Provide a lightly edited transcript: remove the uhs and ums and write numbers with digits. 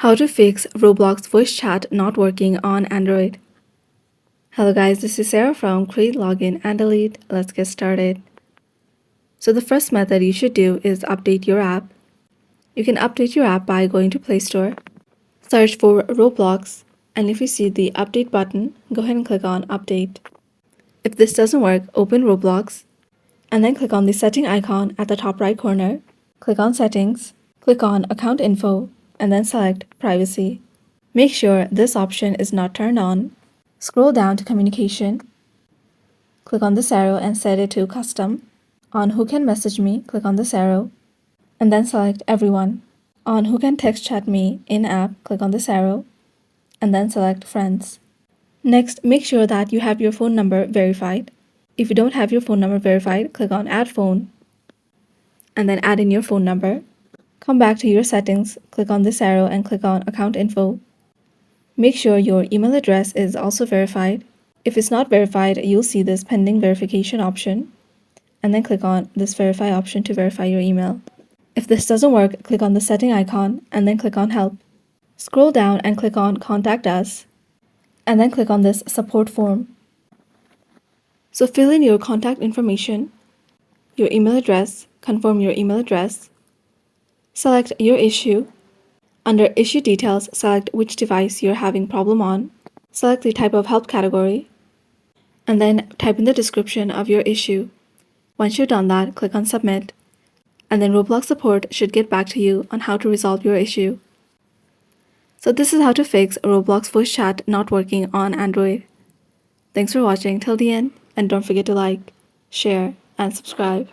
How to fix Roblox Voice Chat not working on Android. Hello guys, this is Sarah from Create, Login, and Delete. Let's get started. So the first method you should do is update your app. You can update your app by going to Play Store, search for Roblox, and if you see the update button, go ahead and click on Update. If this doesn't work, open Roblox, and then click on the setting icon at the top right corner. Click on Settings, click on Account Info, and then select Privacy. Make sure this option is not turned on. Scroll down to Communication. Click on this arrow and set it to Custom. On Who Can Message Me, click on this arrow, and then select Everyone. On Who Can Text Chat Me in-app, click on this arrow, and then select Friends. Next, make sure that you have your phone number verified. If you don't have your phone number verified, click on Add Phone, and then add in your phone number. Come back to your settings, click on this arrow and click on Account Info. Make sure your email address is also verified. If it's not verified, you'll see this pending verification option, and then click on this verify option to verify your email. If this doesn't work, click on the setting icon and then click on Help. Scroll down and click on Contact Us, and then click on this support form. So fill in your contact information, your email address, confirm your email address, select your issue. Under Issue Details, select which device you're having problem on, select the type of help category, and then type in the description of your issue. Once you've done that, click on Submit, and then Roblox support should get back to you on how to resolve your issue. So this is how to fix Roblox Voice Chat not working on Android. Thanks for watching till the end, and don't forget to like, share, and subscribe.